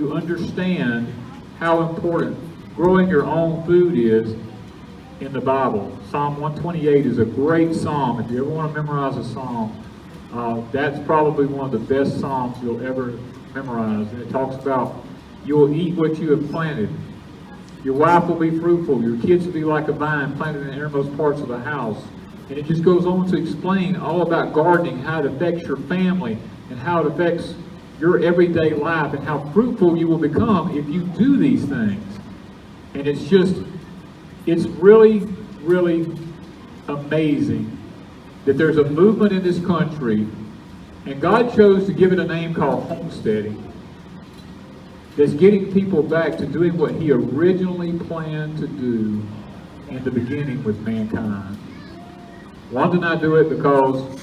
you understand how important growing your own food is in the Bible. Psalm 128 is a great psalm. If you ever want to memorize a psalm, that's probably one of the best psalms you'll ever memorize. And it talks about you will eat what you have planted. Your wife will be fruitful. Your kids will be like a vine planted in the innermost parts of the house. And it just goes on to explain all about gardening, how it affects your family, and how it affects your everyday life, and how fruitful you will become if you do these things. And it's really, really amazing that there's a movement in this country, and God chose to give it a name called homesteading, that's getting people back to doing what He originally planned to do in the beginning with mankind. Wanda and I do it because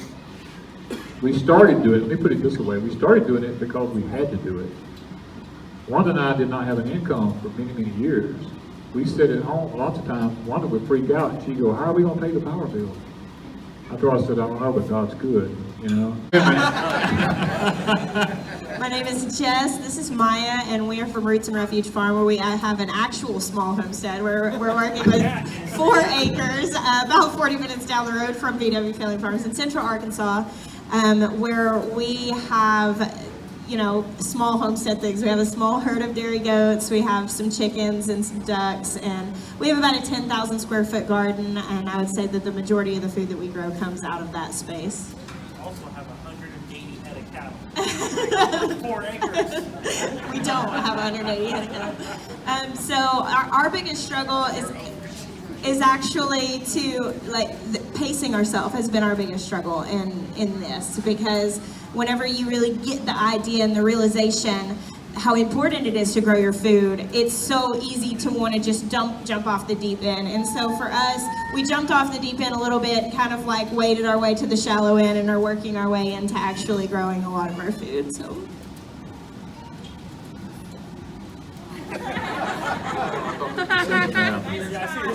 we started doing it. Let me put it this way. We started doing it because we had to do it. Wanda and I did not have an income for many, many years. We sit at home lots of times. Wanda would freak out, and she'd go, "How are we going to pay the power bill?" After I said, "I don't know, but God's good," you know. My name is Jess. This is Maya, and we are from Roots and Refuge Farm, where we have an actual small homestead. We're working with 4 acres, about 40 minutes down the road from VW Family Farms in Central Arkansas, where we have, small homestead things. We have a small herd of dairy goats, we have some chickens and some ducks, and we have about a 10,000 square foot garden, and I would say that the majority of the food that we grow comes out of that space. We also have 180 head of cattle. 4 acres. We don't have 180 head of cattle. So our biggest struggle is actually to, pacing ourselves has been our biggest struggle in this, because whenever you really get the idea and the realization how important it is to grow your food, it's so easy to want to just jump off the deep end. And so for us, we jumped off the deep end a little bit, kind of waded our way to the shallow end, and are working our way into actually growing a lot of our food. So.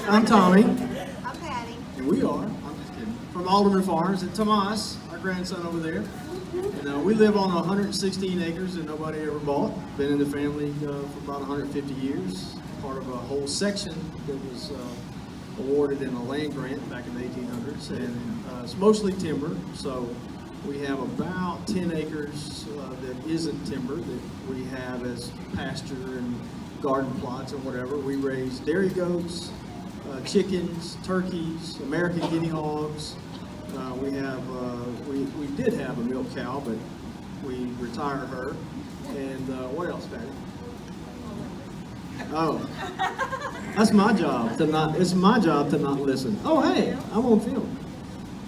I'm Tommy. I'm Patty. And we are, I'm just kidding, from Alderman Farms, and Tomas, our grandson over there. And we live on 116 acres that nobody ever bought. Been in the family for about 150 years. Part of a whole section that was awarded in a land grant back in the 1800s. And it's mostly timber, so we have about 10 acres that isn't timber that we have as pasture and garden plots and whatever. We raise dairy goats, chickens, turkeys, American guinea hogs. We did have a milk cow, but we retired her. And what else, Patty? Oh, that's my job to not. It's my job to not listen. Oh, hey, I'm on film.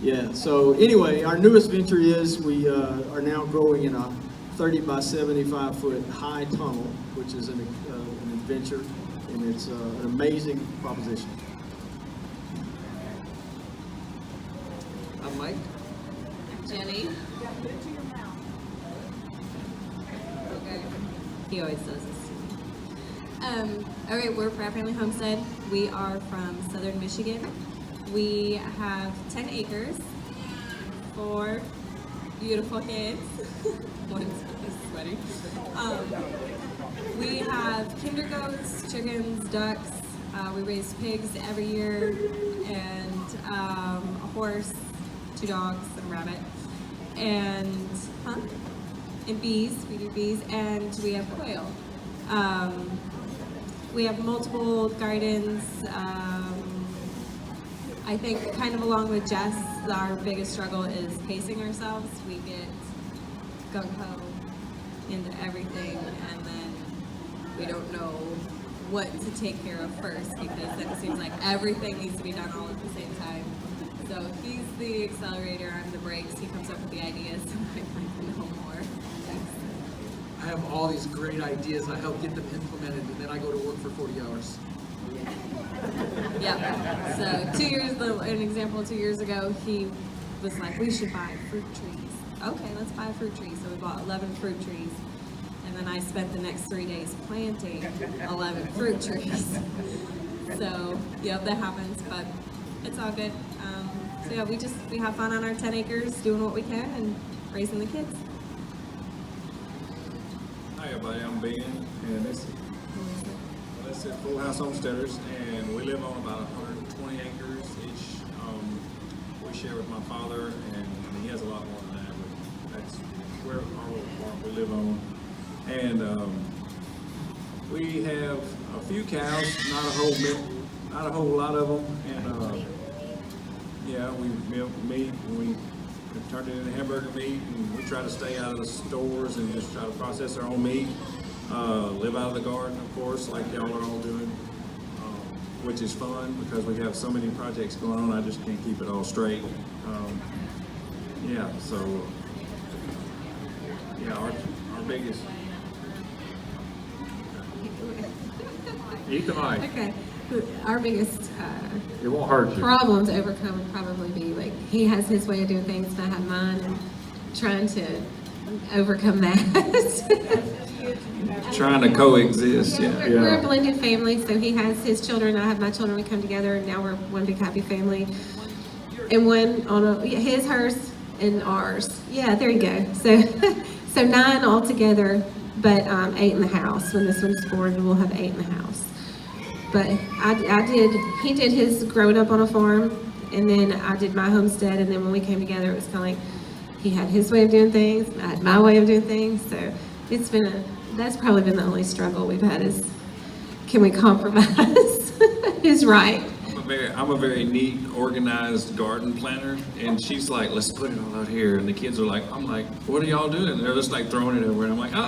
Yeah. So anyway, our newest venture is we are now growing in a 30 by 75 foot high tunnel, which is an adventure, and it's an amazing proposition. I'm Mike. Jenny. Okay. He always does this. Okay, we're Pratt Family Homestead. We are from Southern Michigan. We have 10 acres, 4 beautiful kids. One's sweaty. We have kinder goats, chickens, ducks. We raise pigs every year, and a horse, 2 dogs, and a rabbit, and bees. We do bees, and we have quail. We have multiple gardens. I think kind of along with Jess, our biggest struggle is pacing ourselves. We get gung-ho into everything, and then we don't know what to take care of first, because then it seems like everything needs to be done all at the same time. So he's the accelerator, I'm the brakes. He comes up with the ideas, and I like to know more. I have all these great ideas. I help get them implemented, and then I go to work for 40 hours. Yeah. So 2 years, an example, 2 years ago, he was like, we should buy fruit trees. Okay, let's buy fruit trees. So we bought 11 fruit trees. And then I spent the next 3 days planting 11 fruit trees. So, yep, that happens, but it's all good. So yeah, we have fun on our 10 acres, doing what we can and raising the kids. Hi, Hi everybody, I'm Ben, and this is Full House Homesteaders, and we live on about 120 acres each. We share with my father, and he has a lot more than that, but that's where our little farm we live on. And we have a few cows, not a whole lot of them, and yeah, we milk meat, and we turned it into hamburger meat, and we try to stay out of the stores and just try to process our own meat. Live out of the garden, of course, like y'all are all doing, which is fun because we have so many projects going on. I just can't keep it all straight. Yeah, so yeah, our biggest. Eat the mic. Okay, our biggest It won't hurt you. problem to overcome would probably be like, he has his way of doing things and I have mine, and trying to overcome that. Trying to coexist, yeah. We're a blended family, so he has his children, I have my children, we come together, and now we're one big happy family. And one on his, hers, and ours. Yeah, there you go. So, so 9 altogether, but 8 in the house. When this one's born, we'll have 8 in the house. But he did his growing up on a farm, and then I did my homestead, and then when we came together, it was kind of like, he had his way of doing things, I had my way of doing things, so it's been that's probably been the only struggle we've had is, can we compromise? Who's right? I'm a very neat, organized garden planner, and she's like, let's put it all out here, and the kids are like, I'm like, what are y'all doing? And they're just like throwing it over, and I'm like, no.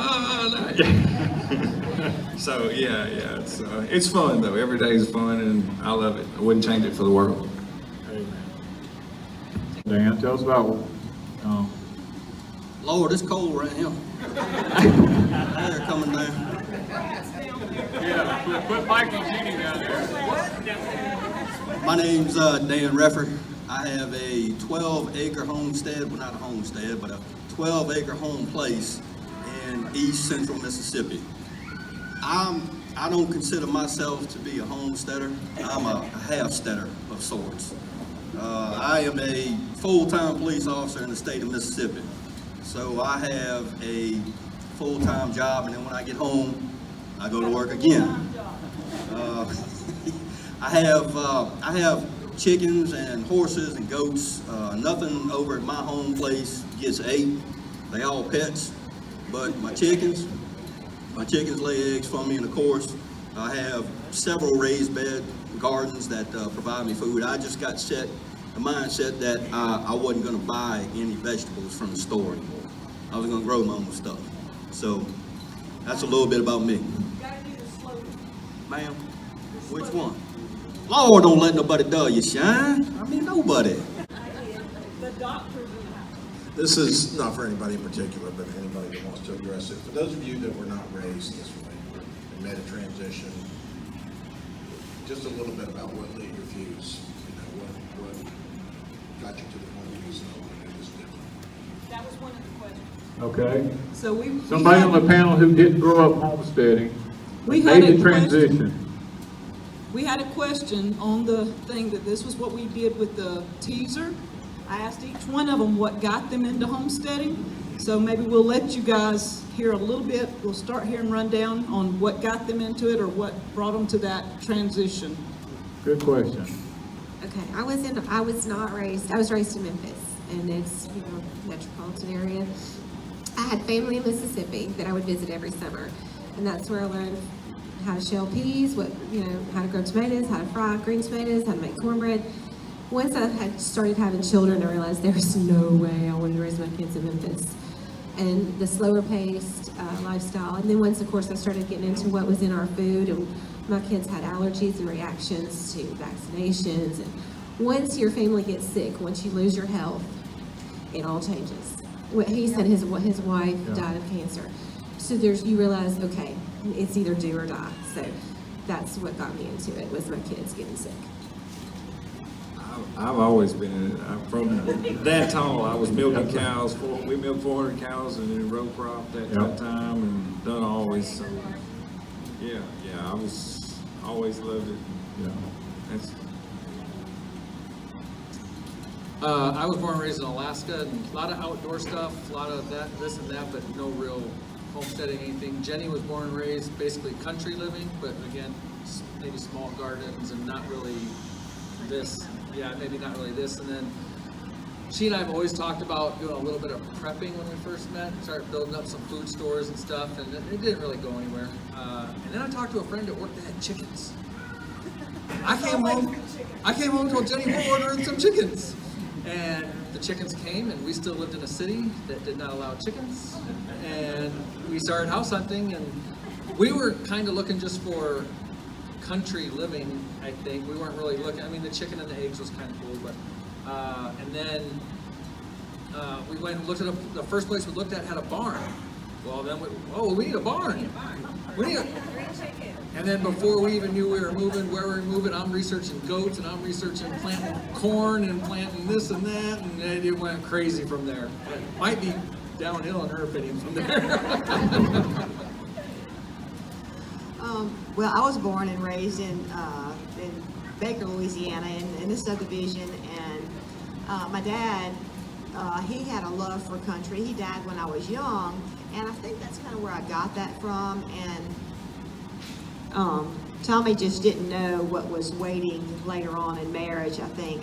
So yeah, it's fun though. Every day is fun, and I love it. I wouldn't change it for the world. Dan, tell us about, Lord, it's cold right here. They're coming down. yeah, put Mike and Jeannie down there. My name's Dan Refford. I have a 12-acre homestead, well not a homestead, but a 12-acre home place in East Central Mississippi. I don't consider myself to be a homesteader. I'm a half-steader of sorts. I am a full-time police officer in the state of Mississippi. So I have a full-time job, and then when I get home, I go to work again. I have chickens and horses and goats. Nothing over at my home place gets ate. They all pets, but my chickens lay eggs for me, and of course, I have several raised bed gardens that provide me food. I just got the mindset that I wasn't gonna buy any vegetables from the store anymore. I was gonna grow my own stuff. So that's a little bit about me. Ma'am, which one? Lord, don't let nobody dull you, shine. I mean, nobody. This is not for anybody in particular, but anybody that wants to address it. For those of you that were not raised this way and made a transition, just a little bit about what lit your fuse. You know, what got you to the point of using it when it was different. That was one of the questions. Okay. So we Somebody had, on the panel who didn't grow up homesteading, We had made a the transition. we had a question on the thing that this was what we did with the teaser. I asked each one of them what got them into homesteading. So maybe we'll let you guys hear a little bit. We'll start hearing rundown on what got them into it or what brought them to that transition. Good question. Okay, I was raised in Memphis, and it's, metropolitan area. I had family in Mississippi that I would visit every summer, and that's where I learned how to shell peas, how to grow tomatoes, how to fry green tomatoes, how to make cornbread. Once I had started having children, I realized there was no way I wanted to raise my kids in Memphis. And the slower paced lifestyle. And then once, of course, I started getting into what was in our food, and my kids had allergies and reactions to vaccinations. And once your family gets sick, once you lose your health, it all changes. What he said, his wife died of cancer. So you realize, okay, it's either do or die. So that's what got me into it, was my kids getting sick. I've always been, from that tall, I was milking cows. We milked 400 cows and then row cropped at that time and done always. So, yeah, I was always loved it. Yeah. That's, I was born and raised in Alaska, and a lot of outdoor stuff, a lot of that, this and that, but no real homesteading anything. Jenny was born and raised basically country living, but again, maybe small gardens and not really this. Yeah, maybe not really this. And then she and I have always talked about doing a little bit of prepping when we first met, started building up some food stores and stuff, and it didn't really go anywhere. And then I talked to a friend at work that had chickens. I came home and told Jenny we're ordering some chickens. And the chickens came, and we still lived in a city that did not allow chickens. And we started house hunting, and we were kind of looking just for country living, I think. We weren't really looking, I mean, the chicken and the eggs was kind of cool, but, and then we went and looked at the first place we looked at had a barn. Well, then we need a barn. We need and then before we even knew we were moving, where we were moving, I'm researching goats, and I'm researching planting corn and planting this and that, and it went crazy from there. It might be downhill in her opinion from there. Well, I was born and raised in Baker, Louisiana, in the subdivision, and my dad, he had a love for country. He died when I was young, and I think that's kind of where I got that from. And Tommy just didn't know what was waiting later on in marriage, I think.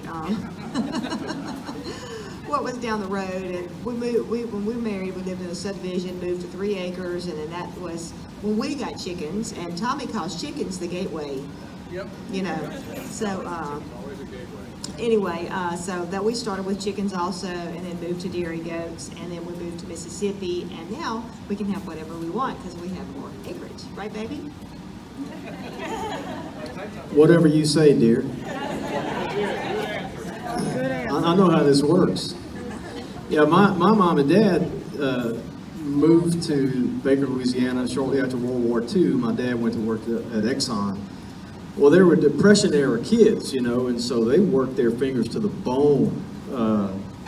What was down the road, and when we married, we lived in a subdivision, moved to 3 acres, and then that was when we got chickens, and Tommy calls chickens the gateway. Yep. You know, so Always a gateway. anyway, so that we started with chickens also, and then moved to dairy goats, and then we moved to Mississippi, and now we can have whatever we want because we have more acreage, right, baby? Whatever you say, dear. I know how this works. Yeah, my mom and dad moved to Baker, Louisiana shortly after World War II. My dad went to work at Exxon. Well, they were Depression-era kids, you know, and so they worked their fingers to the bone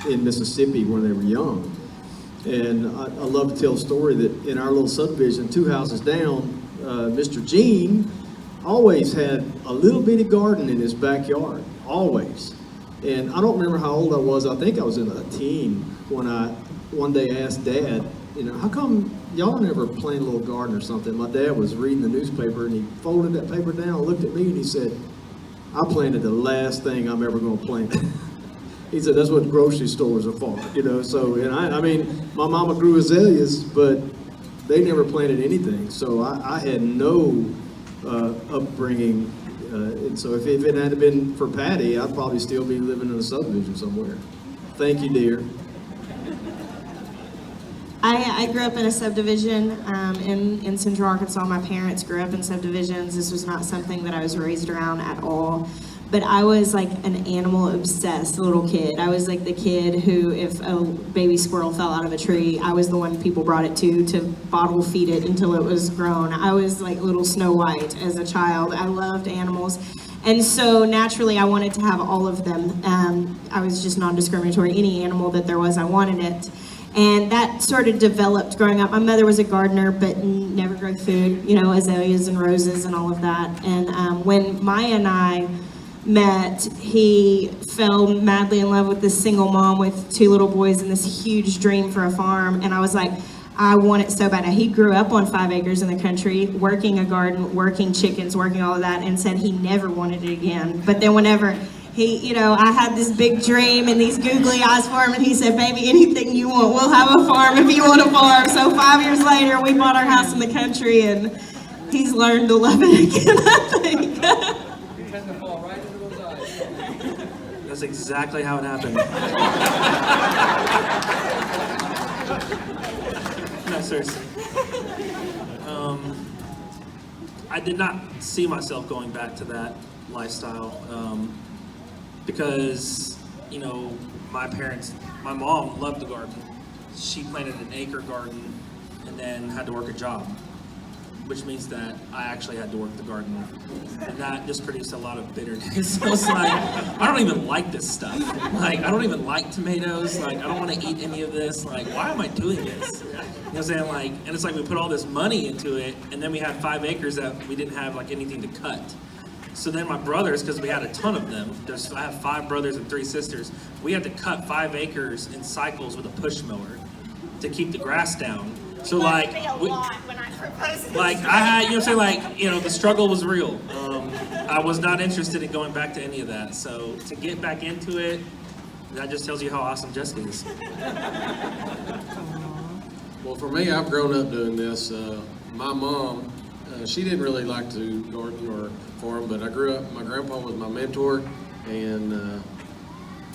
in Mississippi when they were young. And I love to tell a story that in our little subdivision, 2 houses down, Mr. Gene always had a little bitty garden in his backyard, always. And I don't remember how old I was. I think I was in a teen when I one day asked Dad, you know, how come y'all never plant a little garden or something? My dad was reading the newspaper, and he folded that paper down, looked at me, and he said, I planted the last thing I'm ever going to plant. He said, that's what grocery stores are for, you know. So, and I mean, my mama grew azaleas, but they never planted anything. So I had no upbringing. And so if it hadn't been for Patty, I'd probably still be living in a subdivision somewhere. Thank you, dear. I grew up in a subdivision in Central Arkansas. My parents grew up in subdivisions. This was not something that I was raised around at all. But I was like an animal obsessed little kid. I was like the kid who, if a baby squirrel fell out of a tree, I was the one people brought it to bottle feed it until it was grown. I was like little Snow White as a child. I loved animals. And so naturally I wanted to have all of them. I was just non-discriminatory. Any animal that there was, I wanted it. And that sort of developed growing up. My mother was a gardener, but never grew food, you know, azaleas and roses and all of that. And when Maya and I met, he fell madly in love with this single mom with 2 little boys and this huge dream for a farm. And I was like, I want it so bad. Now, he grew up on 5 acres in the country, working a garden, working chickens, working all of that, and said he never wanted it again. But then whenever he, you know, I had this big dream and these googly eyes for him, and he said, baby, anything you want, we'll have a farm if you want a farm. So 5 years later, we bought our house in the country, and he's learned to love it again, I think. Tend to fall right into those eyes. That's exactly how it happened. No, seriously. I did not see myself going back to that lifestyle because, you know, my mom loved the garden. She planted an acre garden and then had to work a job, which means that I actually had to work the garden. And that just produced a lot of bitterness. So it's like, I don't even like this stuff. Like, I don't even like tomatoes. Like, I don't want to eat any of this. Like, why am I doing this? You know what I'm saying? Like, and it's like we put all this money into it, and then we had 5 acres that we didn't have like anything to cut. So then my brothers, because we had a ton of them, I have 5 brothers and 3 sisters, we had to cut 5 acres in cycles with a push mower to keep the grass down, So like, like I had, you know what I'm saying, like, you know, the struggle was real. I was not interested in going back to any of that. So to get back into it, that just tells you how awesome Jessica is. Well, for me, I've grown up doing this. My mom, she didn't really like to garden or farm, but I grew up, my grandpa was my mentor, and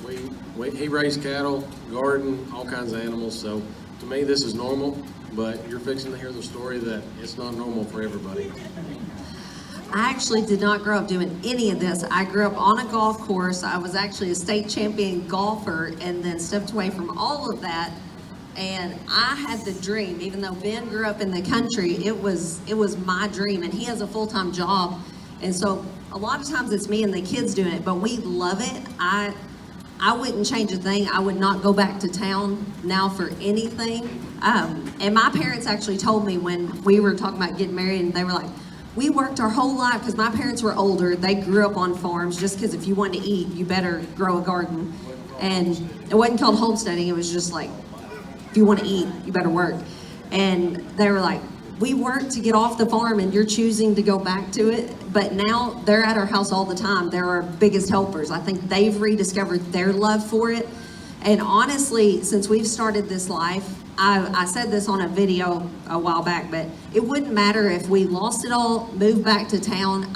he raised cattle, garden, all kinds of animals. So to me, this is normal, but you're fixing to hear the story that it's not normal for everybody. I actually did not grow up doing any of this. I grew up on a golf course. I was actually a state champion golfer and then stepped away from all of that. And I had the dream, even though Ben grew up in the country, it was my dream, and he has a full-time job. And so a lot of times it's me and the kids doing it, but we love it. I wouldn't change a thing. I would not go back to town now for anything. And my parents actually told me when we were talking about getting married, and they were like, we worked our whole life, because my parents were older. They grew up on farms, just because if you wanted to eat, you better grow a garden. And it wasn't called homesteading. It was just like, if you want to eat, you better work. And they were like, we worked to get off the farm and you're choosing to go back to it. But now they're at our house all the time. They're our biggest helpers. I think they've rediscovered their love for it. And honestly, since we've started this life, I said this on a video a while back, but it wouldn't matter if we lost it all, moved back to town.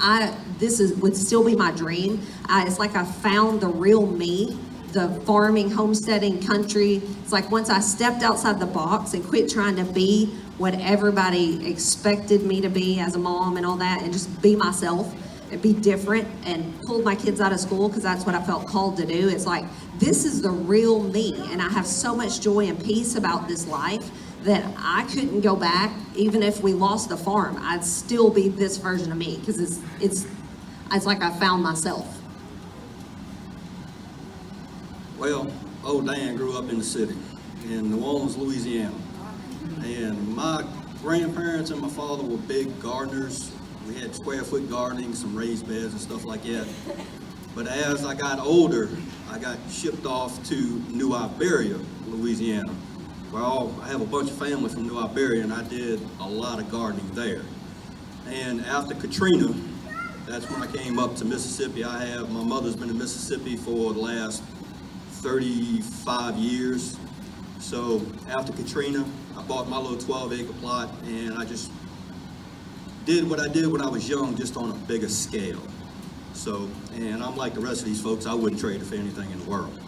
Would still be my dream. It's like I found the real me, the farming, homesteading, country. It's like once I stepped outside the box and quit trying to be what everybody expected me to be as a mom and all that, and just be myself and be different, and pulled my kids out of school because that's what I felt called to do. It's like, this is the real me, and I have so much joy and peace about this life that I couldn't go back. Even if we lost the farm, I'd still be this version of me, because it's like I found myself. Well, old Dan grew up in the city, in New Orleans, Louisiana. And my grandparents and my father were big gardeners. We had square foot gardening, some raised beds and stuff like that. But as I got older, I got shipped off to New Iberia, Louisiana, where I have a bunch of family from New Iberia, and I did a lot of gardening there. And after Katrina, that's when I came up to Mississippi. My mother's been in Mississippi for the last 35 years. So after Katrina, I bought my little 12-acre plot, and I just did what I did when I was young, just on a bigger scale. So, and I'm like the rest of these folks, I wouldn't trade it for anything in the world.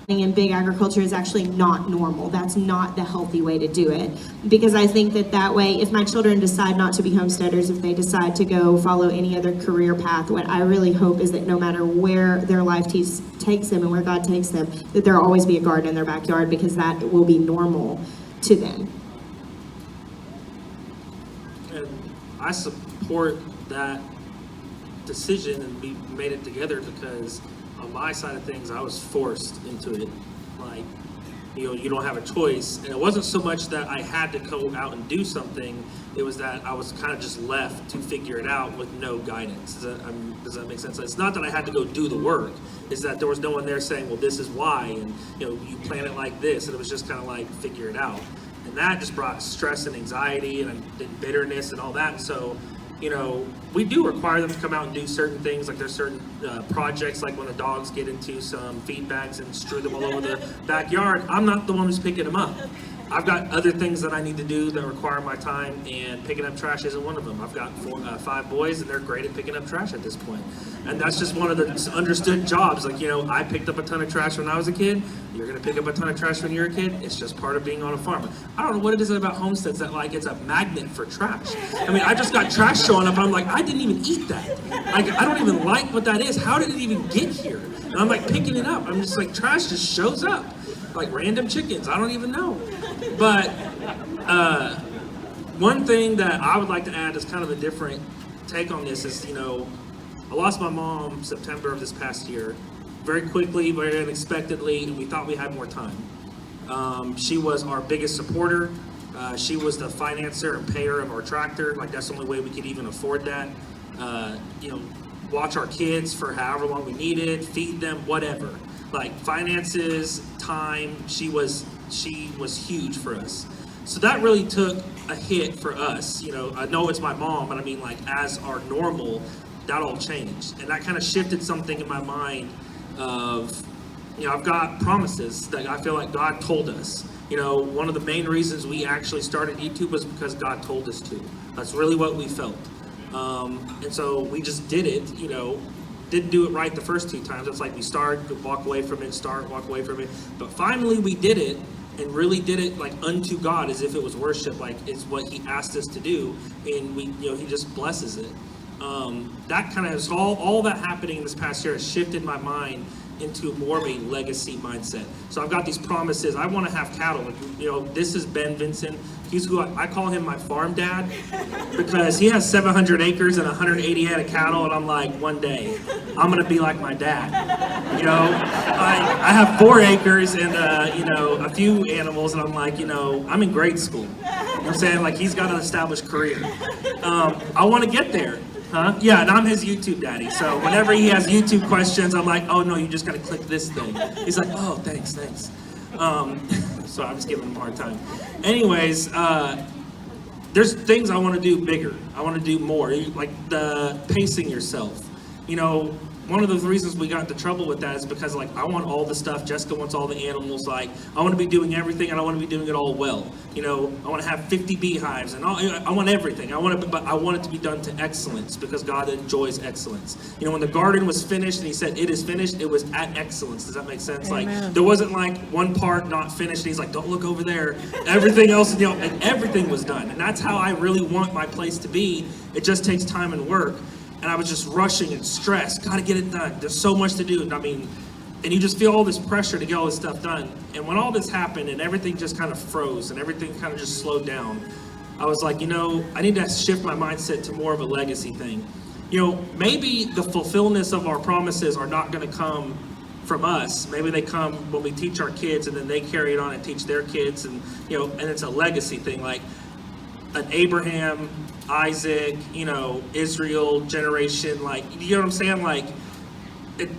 In big agriculture is actually not normal. That's not the healthy way to do it. Because I think that way, if my children decide not to be homesteaders, if they decide to go follow any other career path, what I really hope is that no matter where their life takes them and where God takes them, that there'll always be a garden in their backyard, because that will be normal to them. And I support that decision, and we made it together because on my side of things, I was forced into it. Like, you don't have a choice. And it wasn't so much that I had to go out and do something, it was that I was kind of just left to figure it out with no guidance. Does that make sense? It's not that I had to go do the work, it's that there was no one there saying, well, this is why, and you plan it like this, and it was just kind of like, figure it out. And that just brought stress and anxiety and bitterness and all that. So, we do require them to come out and do certain things. Like there's certain projects, like when the dogs get into some feed bags and strew them all over the backyard, I'm not the one who's picking them up. I've got other things that I need to do that require my time, and picking up trash isn't one of them. I've got 5 boys, and they're great at picking up trash at this point. And that's just one of the understood jobs. Like, I picked up a ton of trash when I was a kid. You're gonna pick up a ton of trash when you're a kid. It's just part of being on a farm. I don't know what it is about homesteads that it's a magnet for trash. I mean, I just got trash showing up, and I'm like, I didn't even eat that. Like, I don't even like what that is. How did it even get here? And I'm like picking it up. I'm just like, trash just shows up. Like random chickens, I don't even know. But one thing that I would like to add is kind of a different take on this is, I lost my mom September of this past year, very quickly, very unexpectedly, and we thought we had more time. She was our biggest supporter. She was the financer and payer of our tractor. Like, that's the only way we could even afford that. Watch our kids for however long we needed, feed them, whatever. Like finances, time, she was she was huge for us. So that really took a hit for us. You know, I know it's my mom, but I mean, like, as our normal, that all changed. And that kind of shifted something in my mind of, you know, I've got promises that I feel like God told us. You know, one of the main reasons we actually started YouTube was because God told us to. That's really what we felt. And so we just did it, you know, didn't do it right the first 2 times. It's like we start, walk away from it, start, walk away from it. But finally we did it, and really did it like unto God, as if it was worship, like it's what he asked us to do. And we, you know, he just blesses it. That kind of, all that happening this past year has shifted my mind into more of a legacy mindset. So I've got these promises. I want to have cattle. Like, you know, this is Ben Vincent. He's who I call him my farm dad, because he has 700 acres and 180 head of cattle, and I'm like, one day I'm gonna be like my dad. You know, I have 4 acres and you know, a few animals, and I'm like, you know, I'm in grade school. You know what I'm saying? Like, he's got an established career. I want to get there. Huh? Yeah, and I'm his YouTube daddy. So whenever he has YouTube questions, I'm like, oh no, you just gotta click this thing. He's like, oh, thanks. So I'm just giving him a hard time. Anyways, there's things I want to do bigger. I want to do more, like the pacing yourself. You know, one of the reasons we got into trouble with that is because, like, I want all the stuff, Jessica wants all the animals, like, I want to be doing everything, and I want to be doing it all well. You know, I want to have 50 beehives, and I want everything. But I want it to be done to excellence, because God enjoys excellence. You know, when the garden was finished, and he said, it is finished, it was at excellence. Does that make sense? Amen. Like, there wasn't like one part not finished, and he's like, don't look over there. Everything else, you know, and everything was done. And that's how I really want my place to be. It just takes time and work. And I was just rushing and stressed. Gotta get it done. There's so much to do. And I mean, and you just feel all this pressure to get all this stuff done. And when all this happened and everything just kind of froze and everything kind of just slowed down, I was like, you know, I need to shift my mindset to more of a legacy thing. You know, maybe the fulfillment of our promises are not going to come from us. Maybe they come when we teach our kids, and then they carry it on and teach their kids, and, you know, and it's a legacy thing. Like an Abraham, Isaac, you know, Israel generation, like, you know what I'm saying? Like,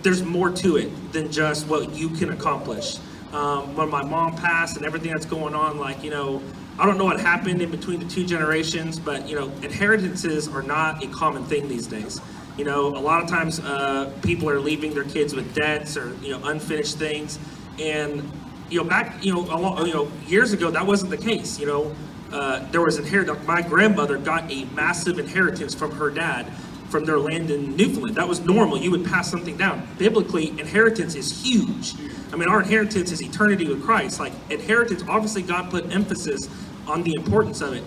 there's more to it than just what you can accomplish. When my mom passed and everything that's going on, like, you know, I don't know what happened in between the 2 generations, but, you know, inheritances are not a common thing these days. You know, a lot of times people are leaving their kids with debts or, you know, unfinished things. And, you know, back, you know, years ago, that wasn't the case. You know, there was inheritance. My grandmother got a massive inheritance from her dad from their land in Newfoundland. That was normal. You would pass something down. Biblically, inheritance is huge. I mean, our inheritance is eternity with Christ. Like, inheritance, obviously God put emphasis on the importance of it.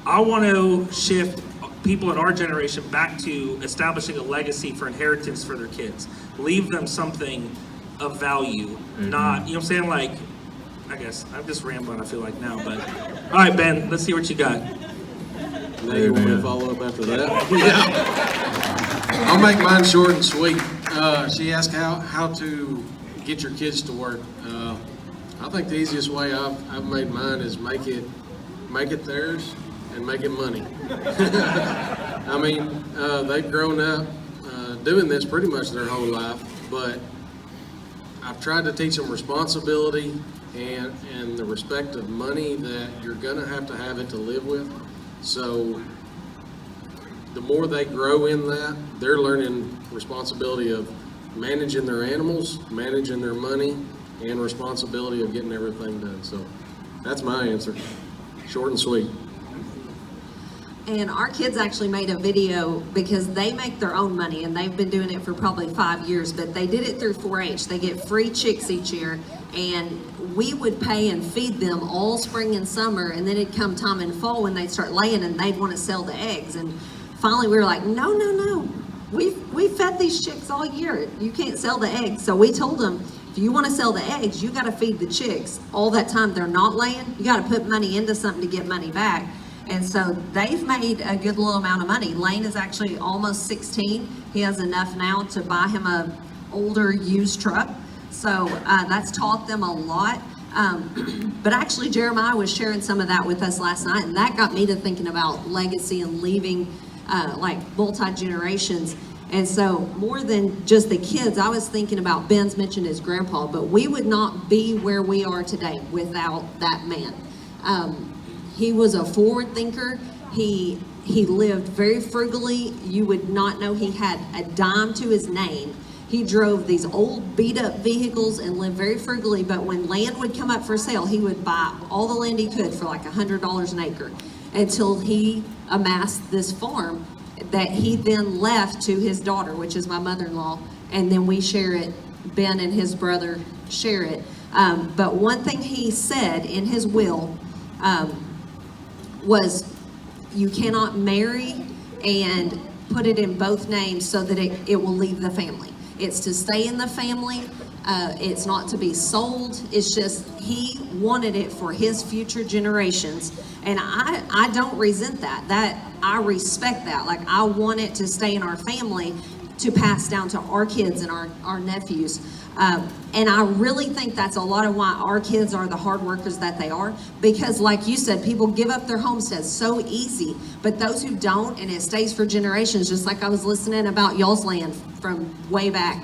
I want to shift people in our generation back to establishing a legacy for inheritance for their kids. Leave them something of value, not, you know what I'm saying? Like, I guess I'm just rambling, I feel like now, but all right, Ben, let's see what you got. Now you want me to follow up after that? Yeah. I'll make mine short and sweet. She asked how to get your kids to work. I think the easiest way I've made mine is make it theirs and make it money. I mean, they've grown up doing this pretty much their whole life, but I've tried to teach them responsibility and the respect of money, that you're gonna have it to live with. So the more they grow in that, they're learning responsibility of managing their animals, managing their money, and responsibility of getting everything done. So that's my answer, short and sweet. And our kids actually made a video, because they make their own money, and they've been doing it for probably 5 years, but they did it through 4-H. They get free chicks each year, and we would pay and feed them all spring and summer, and then it'd come time in fall when they'd start laying and they'd want to sell the eggs. And finally we were like, no. We've fed these chicks all year. You can't sell the eggs. So we told them, if you want to sell the eggs, you got to feed the chicks. All that time they're not laying, you got to put money into something to get money back. And so they've made a good little amount of money. Lane is actually almost 16. He has enough now to buy him a older used truck. So that's taught them a lot. But actually Jeremiah was sharing some of that with us last night, and that got me to thinking about legacy and leaving like multi-generations. And so more than just the kids, I was thinking about, Ben's mentioned his grandpa, but we would not be where we are today without that man. He was a forward thinker. He lived very frugally. You would not know he had a dime to his name. He drove these old beat up vehicles and lived very frugally, but when land would come up for sale, he would buy all the land he could for like $100 an acre until he amassed this farm that he then left to his daughter, which is my mother-in-law, and then we share it. Ben and his brother share it. But one thing he said in his will was, you cannot marry and put it in both names so that it will leave the family. It's to stay in the family. It's not to be sold. It's just, he wanted it for his future generations. And I don't resent that. I respect that. Like, I want it to stay in our family to pass down to our kids and our nephews. And I really think that's a lot of why our kids are the hard workers that they are. Because like you said, people give up their homesteads so easy, but those who don't, and it stays for generations, just like I was listening about y'all's land from way back,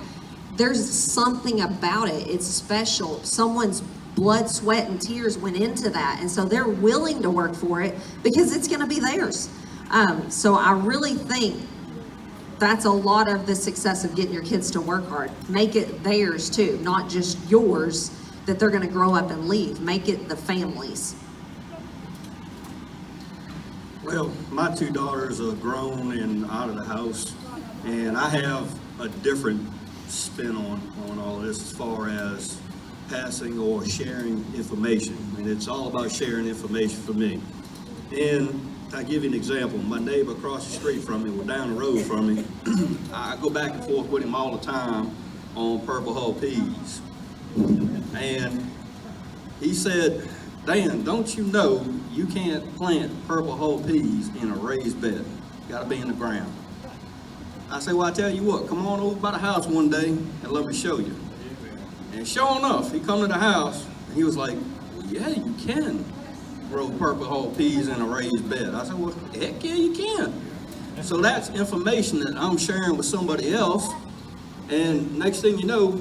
there's something about it. It's special. Someone's blood, sweat, and tears went into that. And so they're willing to work for it because it's gonna be theirs. So I really think that's a lot of the success of getting your kids to work hard. Make it theirs too, not just yours that they're gonna grow up and leave. Make it the family's. Well, my two daughters are grown and out of the house, and I have a different spin on all of this as far as passing or sharing information. And it's all about sharing information for me. And I'll give you an example. My neighbor across the street from me, or down the road from me, I go back and forth with him all the time on Purple Hull peas. And he said, Dan, don't you know you can't plant Purple Hull peas in a raised bed? Gotta be in the ground. I said, well, I tell you what, come on over by the house one day and let me show you. And sure enough, he come to the house and he was like, well, yeah, you can grow Purple Hull peas in a raised bed. I said, well, heck yeah, you can. So that's information that I'm sharing with somebody else. And next thing you know,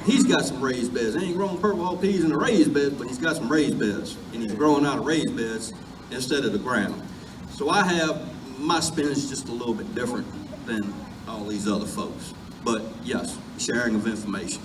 he's got some raised beds. He ain't growing Purple Hull peas in a raised bed, but he's got some raised beds. And he's growing out of raised beds instead of the ground. So I have, my spin is just a little bit different than all these other folks. But yes, sharing of information.